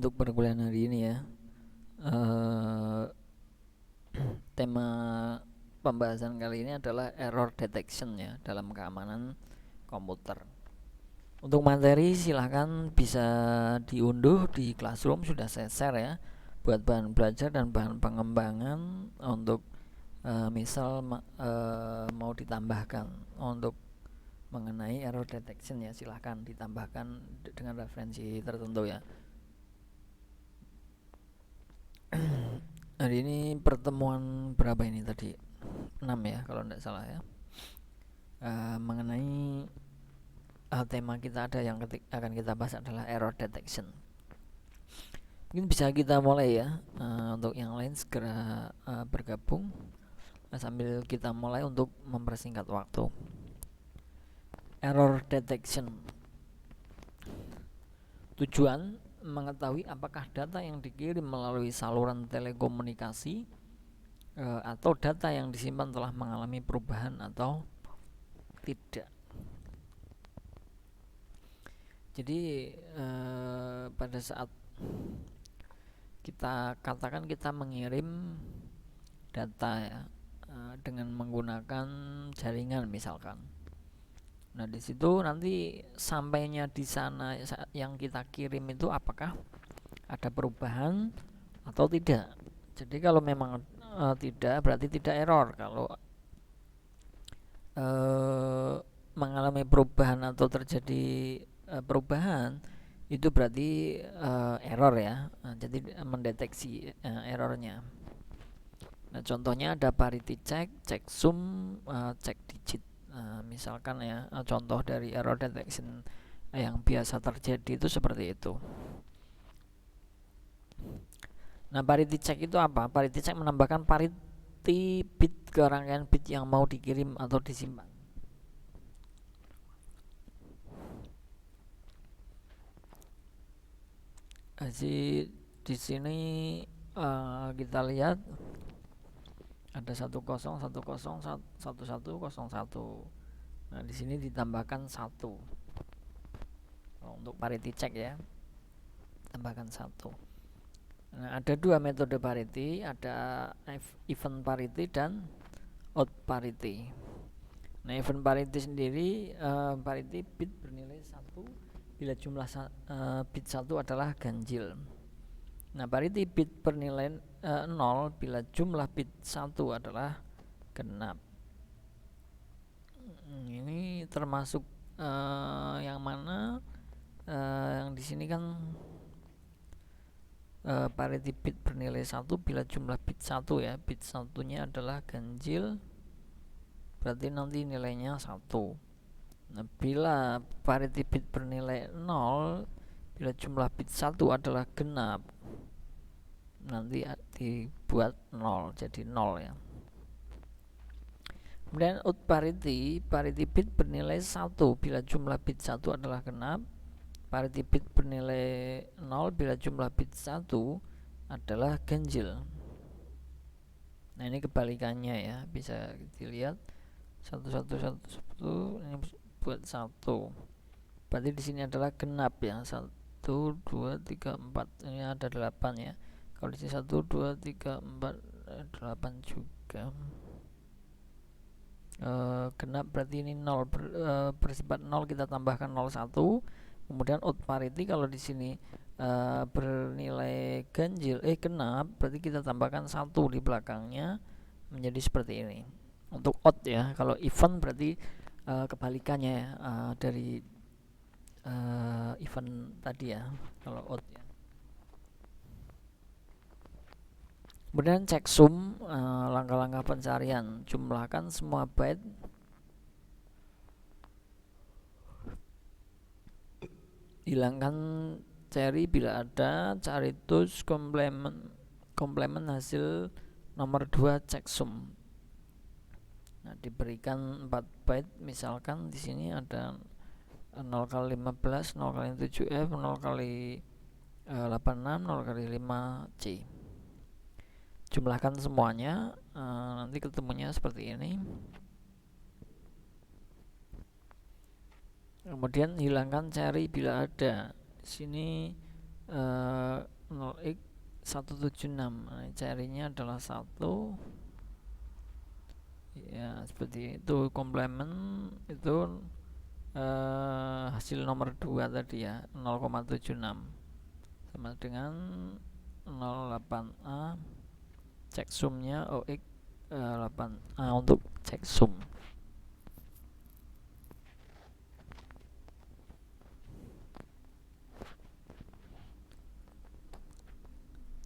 untuk perkuliahan hari ini ya. eh, Tema pembahasan kali ini adalah error detection ya dalam keamanan komputer. Untuk materi silahkan bisa diunduh di Classroom, sudah saya share ya, buat bahan belajar dan bahan pengembangan. Untuk misal mau ditambahkan untuk mengenai error detection ya, silahkan ditambahkan dengan referensi tertentu ya. Hari ini pertemuan berapa ini tadi? 6 ya kalau tidak salah ya. Mengenai tema kita ada yang akan kita bahas adalah error detection. Mungkin bisa kita mulai ya. Untuk yang lain segera bergabung sambil kita mulai untuk mempersingkat waktu. Error detection. Tujuan mengetahui apakah data yang dikirim melalui saluran telekomunikasi atau data yang disimpan telah mengalami perubahan atau tidak. Jadi pada saat kita katakan kita mengirim data ya, dengan menggunakan jaringan misalkan. Nah, di situ nanti sampainya di sana yang kita kirim itu apakah ada perubahan atau tidak. Jadi kalau memang tidak, berarti tidak error. Kalau mengalami perubahan atau terjadi perubahan, itu berarti error ya. Jadi mendeteksi errornya. Nah, contohnya ada parity check, checksum, check digit. Misalkan ya, contoh dari error detection yang biasa terjadi itu seperti itu. Nah, parity check itu apa? Parity check menambahkan parity bit ke rangkaian bit yang mau dikirim atau disimpan. Jadi di sini kita lihat ada 10101101. Nah, di sini ditambahkan 1. Untuk parity check ya, tambahkan 1. Nah, ada 2 metode parity, ada even parity dan odd parity. Nah, even parity sendiri parity bit bernilai 1 bila jumlah bit 1 adalah ganjil. Nah, parity bit bernilai 0 bila jumlah bit 1 adalah genap. Ini termasuk yang mana? Yang di sini kan parity bit bernilai 1 bila jumlah bit 1 ya, bit 1-nya adalah ganjil, berarti nanti nilainya 1. Nah, bila parity bit bernilai 0 bila jumlah bit 1 adalah genap, nanti dibuat 0, jadi 0 ya. Kemudian odd parity, parity bit bernilai 1 bila jumlah bit 1 adalah genap, parity bit bernilai 0 bila jumlah bit 1 adalah ganjil. Nah, ini kebalikannya ya, bisa dilihat 1111 ini buat 1. Berarti di sini adalah genap ya. 1 2 3 4. Ini ada 8 ya. Kalau di sini 1 2 3 4 8 juga. Genap berarti ini 0 bersifat 0, kita tambahkan 01. Kemudian odd parity kalau di sini bernilai ganjil genap, berarti kita tambahkan 1 di belakangnya, menjadi seperti ini. Untuk odd ya, kalau even berarti kebalikannya ya, dari even tadi ya, kalau odd ya. Kemudian checksum, langkah-langkah pencarian, jumlahkan semua byte hilangkan cari bila ada, cari tools komplement hasil nomor 2 checksum. Nah, diberikan 4 byte, misalkan di sini ada 0 kali 15, 0 kali 7F, 0 kali 86, 0 kali 5C. Jumlahkan semuanya, nanti ketemunya seperti ini. Kemudian hilangkan cari bila ada. Di sini 0x 176. Nah, carinya adalah 1 ya, seperti itu. Komplement itu hasil nomor 2 tadi ya, 0,76 sama dengan 08A. Cek sumnya OX 8A untuk cek sum.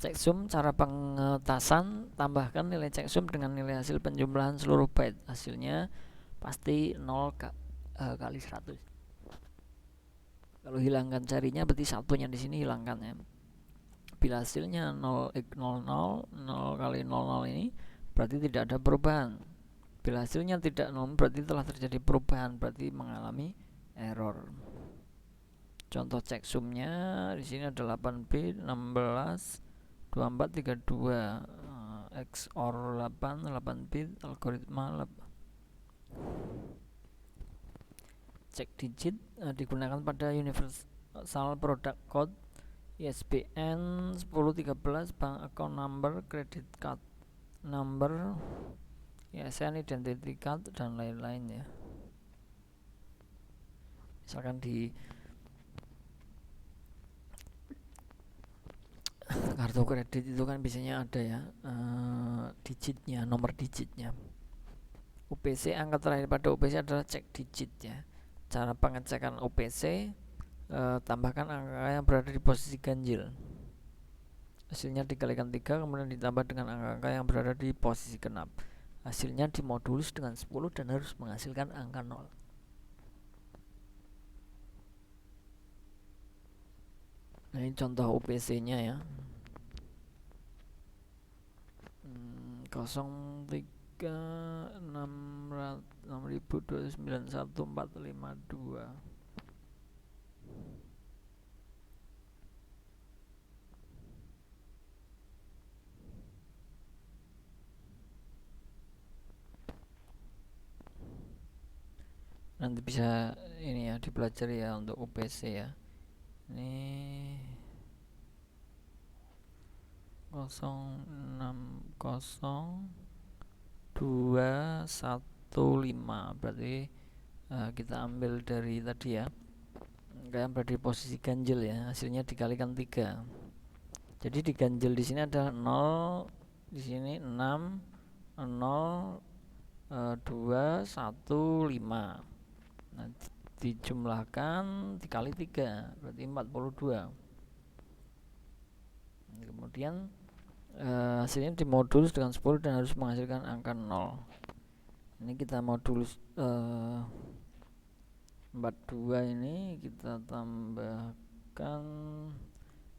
Cek sum cara pengetasan, tambahkan nilai cek sum dengan nilai hasil penjumlahan seluruh byte. Hasilnya pasti 0 kali 100. Kalau hilangkan carinya berarti satunya di sini hilangkan ya. Bila hasilnya 0x00, 0 kali 00 ini berarti tidak ada perubahan. Bila hasilnya tidak 0 berarti telah terjadi perubahan, berarti mengalami error. Contoh cek sumnya di sini ada 8 bit, 16, 24, 32, XOR 8 bit, algoritma 8. Cek digit digunakan pada Universal Product Code, ISBN 1013, bank account number, credit card number, ISN, identity card, dan lain-lain ya. Misalkan di kartu kredit itu kan biasanya ada ya digitnya, nomor digitnya. UPC, angka terakhir pada UPC adalah cek digit ya. Cara pengecekan UPC, tambahkan angka yang berada di posisi ganjil. Hasilnya dikalikan 3, kemudian ditambah dengan angka-angka yang berada di posisi genap. Hasilnya dimodulus dengan 10 dan harus menghasilkan angka 0. Nah, ini contoh UPC-nya ya. 03.6.291.452. Nanti bisa ini ya dipelajari ya untuk UPC ya. Ini 060215, berarti kita ambil dari tadi ya, kayak berada di posisi ganjil ya, hasilnya dikalikan 3. Jadi diganjil di sini ada 0, di sini 6, 0, 2, 1, 5. Nah, dijumlahkan dikali 3 berarti 42. Kemudian hasilnya dimodulus dengan 10 dan harus menghasilkan angka 0. Ini kita modulus 42 ini kita tambahkan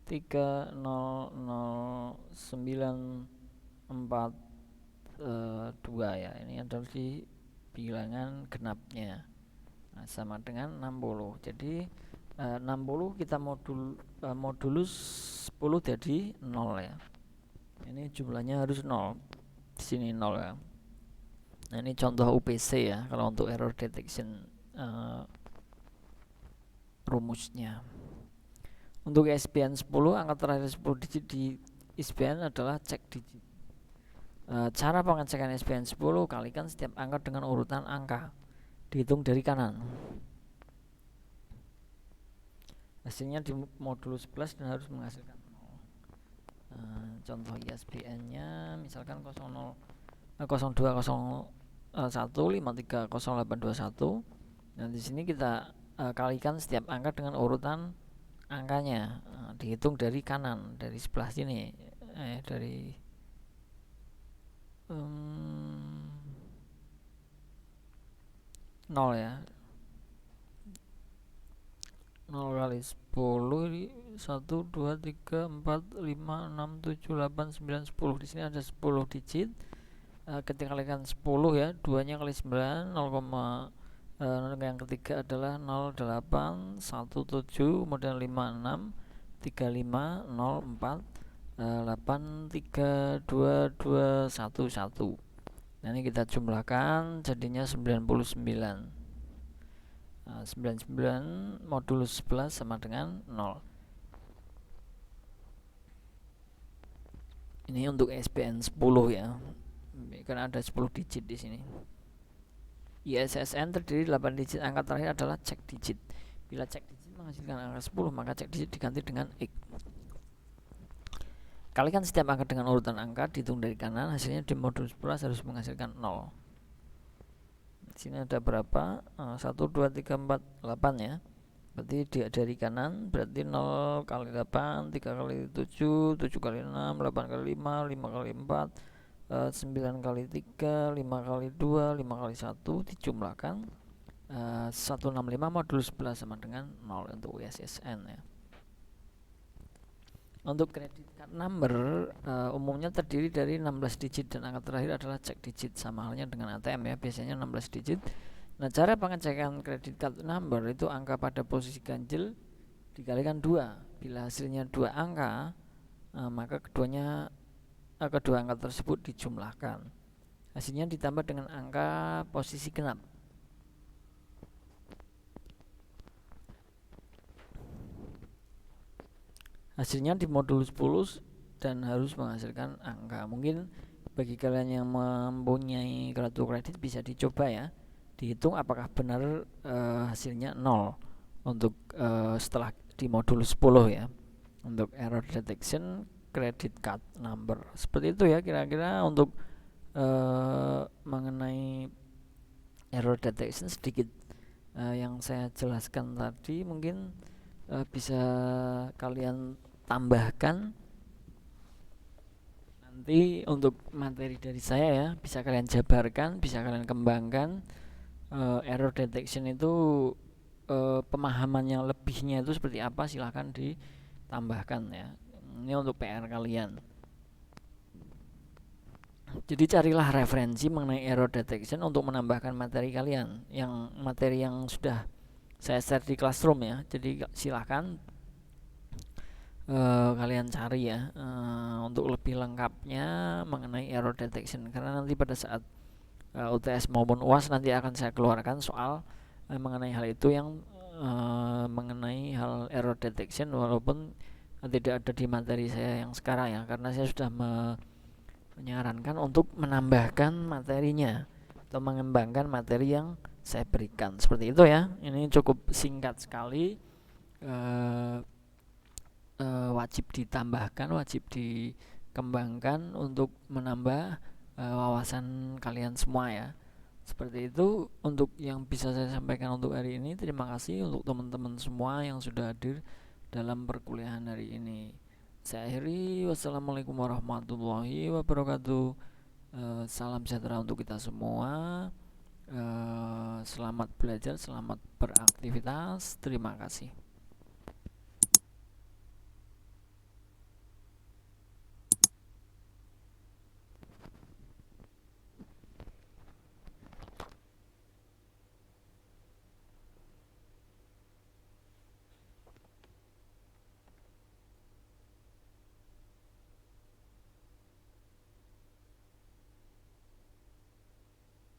3000942 ya. Ini adalah di bilangan genapnya. Nah, sama dengan 60. Jadi 60 kita modulus 10 jadi 0 ya. Ini jumlahnya harus 0. Di sini 0 ya. Nah, ini contoh UPC ya kalau untuk error detection rumusnya. Untuk ISBN 10, angka terakhir 10 digit di ISBN adalah cek digit. Cara pengecekan ISBN 10, kalikan setiap angka dengan urutan angka, dihitung dari kanan. Hasilnya di modulus 11 dan harus menghasilkan 0. Contoh ISBN-nya misalkan 0201530821. Nah, di sini kita kalikan setiap angka dengan urutan angkanya, dihitung dari kanan, dari sebelah sini, dari 0 ya. 0 kali 10 1, 2, 3, 4, 5, 6, 7, 8, 9, 10. Di sini ada 10 digit. Ketika kalikan 10 ya, 2 nya kali 9 0, yang ketiga adalah 08 17, kemudian 56 35 04 8 3 2 2 1 1. Nah, ini kita jumlahkan jadinya 99. 99 modulus 11 sama dengan 0. Ini untuk ISBN 10 ya, karena ada 10 digit di sini. ISSN terdiri 8 digit, angka terakhir adalah cek digit. Bila cek digit menghasilkan angka 10, maka cek digit diganti dengan X. Kalikan setiap angka dengan urutan angka, dihitung dari kanan, hasilnya di modul 10 harus menghasilkan 0. Di sini ada berapa? 1, 2, 3, 4, 8 ya. Berarti dari kanan berarti 0 kali 8, 3 kali 7, 7 kali 6, 8 kali 5, 5 kali 4, 9 kali 3, 5 kali 2, 5 kali 1, dijumlahkan 165 modul 11 sama dengan 0 untuk ISSN ya. Untuk credit card number umumnya terdiri dari 16 digit dan angka terakhir adalah cek digit, sama halnya dengan ATM ya, biasanya 16 digit. Nah, cara pengecekan credit card number itu angka pada posisi ganjil dikalikan 2. Bila hasilnya 2 angka, maka kedua angka tersebut dijumlahkan. Hasilnya ditambah dengan angka posisi genap. Hasilnya di modul 10 dan harus menghasilkan angka. Mungkin bagi kalian yang mempunyai kartu kredit bisa dicoba ya, dihitung apakah benar hasilnya 0 untuk setelah di modul 10 ya, untuk error detection credit card number. Seperti itu ya kira-kira untuk mengenai error detection sedikit yang saya jelaskan tadi. Mungkin bisa kalian tambahkan nanti untuk materi dari saya ya, bisa kalian jabarkan, bisa kalian kembangkan. Error detection itu pemahaman yang lebihnya itu seperti apa, silahkan ditambahkan ya. Ini untuk PR kalian. Jadi carilah referensi mengenai error detection untuk menambahkan materi kalian, yang materi yang sudah saya share di Classroom ya. Jadi silahkan kalian cari ya untuk lebih lengkapnya mengenai error detection, karena nanti pada saat UTS maupun UAS nanti akan saya keluarkan soal mengenai hal itu, yang mengenai hal error detection, walaupun tidak ada di materi saya yang sekarang ya, karena saya sudah menyarankan untuk menambahkan materinya atau mengembangkan materi yang saya berikan. Seperti itu ya. Ini cukup singkat sekali, wajib ditambahkan, wajib dikembangkan untuk menambah wawasan kalian semua ya. Seperti itu untuk yang bisa saya sampaikan untuk hari ini. Terima kasih untuk teman-teman semua yang sudah hadir dalam perkuliahan hari ini. Saya akhiri, wassalamualaikum warahmatullahi wabarakatuh. Salam sejahtera untuk kita semua. Selamat belajar, selamat beraktivitas. Terima kasih.